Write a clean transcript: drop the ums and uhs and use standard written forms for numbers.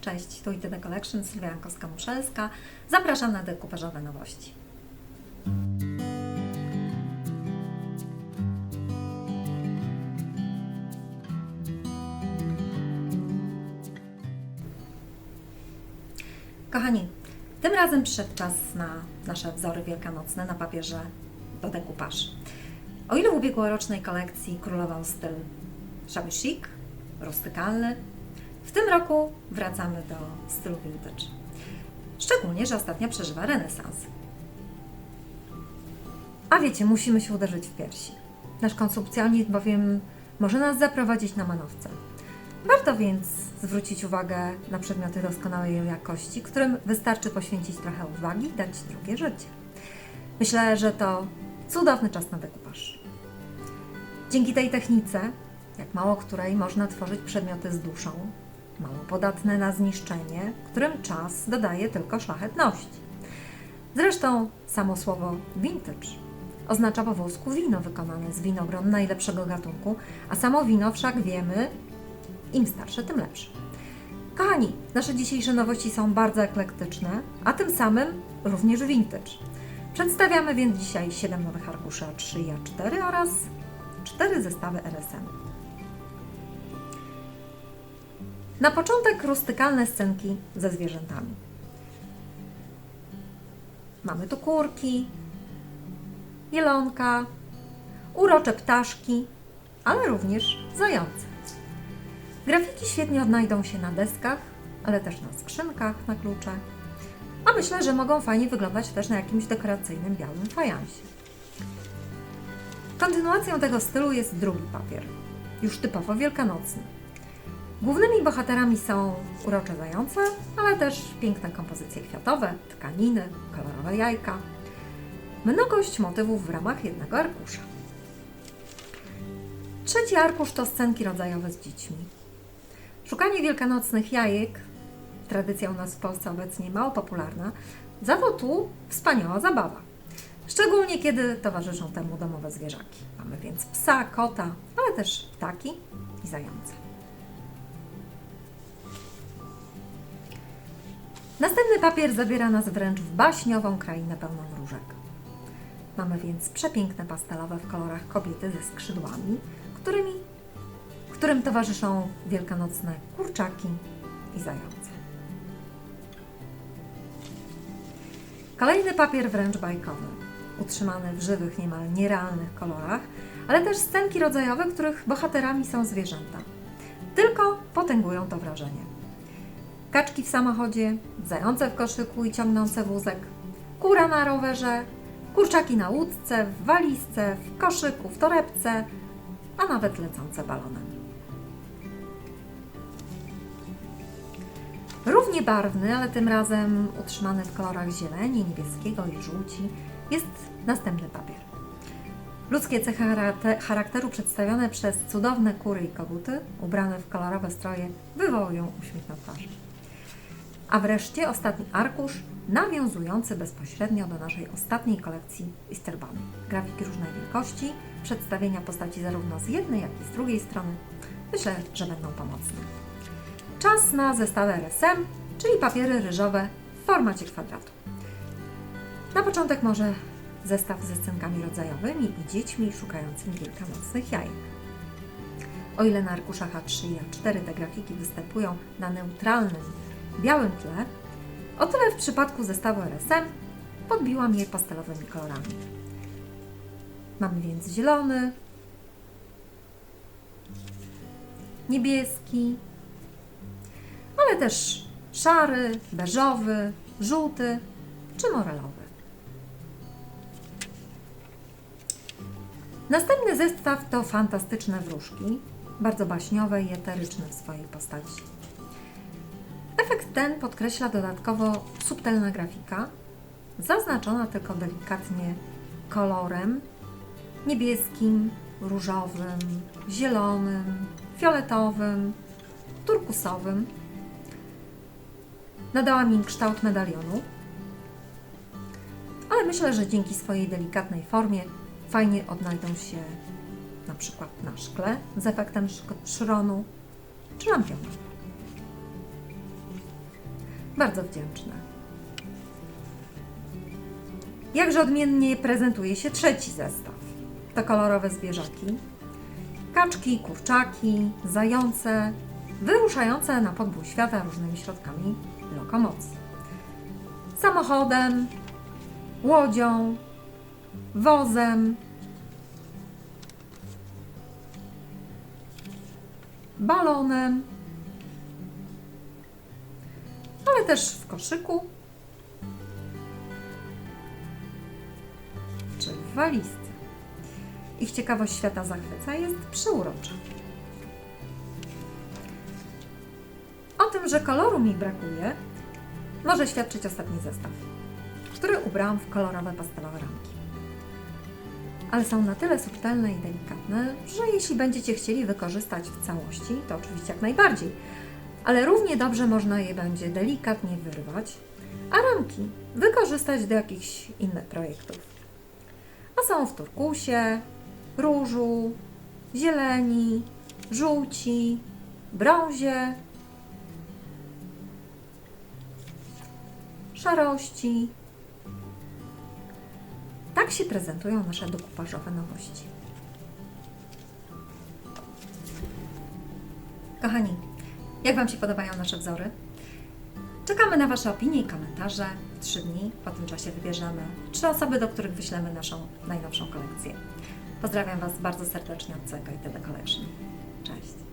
Cześć, tu The Collection, Sylwia Jankowska-Muszelska. Zapraszam na dekupażowe nowości. Kochani, tym razem przyszedł czas na nasze wzory wielkanocne na papierze do dekupaż. O ile w ubiegłorocznej kolekcji królował styl shabby chic, rustykalny, w tym roku wracamy do stylu vintage. Szczególnie, że ostatnio przeżywa renesans. A wiecie, musimy się uderzyć w piersi. Nasz konsumpcjonizm bowiem może nas zaprowadzić na manowce. Warto więc zwrócić uwagę na przedmioty doskonałej jakości, którym wystarczy poświęcić trochę uwagi i dać drugie życie. Myślę, że to cudowny czas na dekupaż. Dzięki tej technice, jak mało której, można tworzyć przedmioty z duszą, mało podatne na zniszczenie, którym czas dodaje tylko szlachetności. Zresztą samo słowo vintage oznacza po włosku wino wykonane z winogron najlepszego gatunku, a samo wino wszak wiemy, im starsze, tym lepsze. Kochani, nasze dzisiejsze nowości są bardzo eklektyczne, a tym samym również vintage. Przedstawiamy więc dzisiaj 7 nowych arkuszy A3 i A4 oraz 4 zestawy RSM. Na początek rustykalne scenki ze zwierzętami. Mamy tu kurki, jelonka, urocze ptaszki, ale również zające. Grafiki świetnie odnajdą się na deskach, ale też na skrzynkach, na klucze. A myślę, że mogą fajnie wyglądać też na jakimś dekoracyjnym białym fajansie. Kontynuacją tego stylu jest drugi papier, już typowo wielkanocny. Głównymi bohaterami są urocze zające, ale też piękne kompozycje kwiatowe, tkaniny, kolorowe jajka. Mnogość motywów w ramach jednego arkusza. Trzeci arkusz to scenki rodzajowe z dziećmi. Szukanie wielkanocnych jajek, tradycja u nas w Polsce obecnie mało popularna, za to tu wspaniała zabawa. Szczególnie kiedy towarzyszą temu domowe zwierzaki. Mamy więc psa, kota, ale też ptaki i zające. Następny papier zabiera nas wręcz w baśniową krainę pełną różek. Mamy więc przepiękne pastelowe w kolorach kobiety ze skrzydłami, którym towarzyszą wielkanocne kurczaki i zające. Kolejny papier wręcz bajkowy, utrzymany w żywych, niemal nierealnych kolorach, ale też scenki rodzajowe, których bohaterami są zwierzęta. Tylko potęgują to wrażenie. Kaczki w samochodzie, zające w koszyku i ciągnące wózek, kura na rowerze, kurczaki na łódce, w walizce, w koszyku, w torebce, a nawet lecące balonem. Równie barwny, ale tym razem utrzymany w kolorach zieleni, niebieskiego i żółci, jest następny papier. Ludzkie cechy charakteru przedstawione przez cudowne kury i koguty, ubrane w kolorowe stroje, wywołują uśmiech na twarzy. A wreszcie ostatni arkusz, nawiązujący bezpośrednio do naszej ostatniej kolekcji Easter Bunny. Grafiki różnej wielkości, przedstawienia postaci zarówno z jednej, jak i z drugiej strony. Myślę, że będą pomocne. Czas na zestawy RSM, czyli papiery ryżowe w formacie kwadratu. Na początek może zestaw ze scenkami rodzajowymi i dziećmi szukającymi wielkanocnych jajek. O ile na arkuszach A3 i A4 te grafiki występują na neutralnym, białym tle, o tyle w przypadku zestawu RSM podbiłam je pastelowymi kolorami. Mamy więc zielony, niebieski, ale też szary, beżowy, żółty czy morelowy. Następny zestaw to fantastyczne wróżki, bardzo baśniowe i eteryczne w swojej postaci. Efekt ten podkreśla dodatkowo subtelna grafika, zaznaczona tylko delikatnie kolorem niebieskim, różowym, zielonym, fioletowym, turkusowym. Nadała mi kształt medalionu, ale myślę, że dzięki swojej delikatnej formie fajnie odnajdą się na przykład na szkle z efektem szronu czy lampionu. Bardzo wdzięczne. Jakże odmiennie prezentuje się trzeci zestaw. To kolorowe zwierzaki. Kaczki, kurczaki, zające, wyruszające na podbój świata różnymi środkami lokomocji. Samochodem, łodzią, wozem, balonem, ale też w koszyku czy w walizce. Ich ciekawość świata zachwyca, jest przeurocza. O tym, że koloru mi brakuje, może świadczyć ostatni zestaw, który ubrałam w kolorowe pastelowe ramki. Ale są na tyle subtelne i delikatne, że jeśli będziecie chcieli wykorzystać w całości, to oczywiście jak najbardziej, ale równie dobrze można je będzie delikatnie wyrwać, a ramki wykorzystać do jakichś innych projektów. A są w turkusie, różu, zieleni, żółci, brązie, szarości. Tak się prezentują nasze dekupażowe nowości. Kochani, jak Wam się podobają nasze wzory? Czekamy na Wasze opinie i komentarze. 3 dni po tym czasie wybierzemy 3 osoby, do których wyślemy naszą najnowszą kolekcję. Pozdrawiam Was bardzo serdecznie od CKTD Collection. Cześć!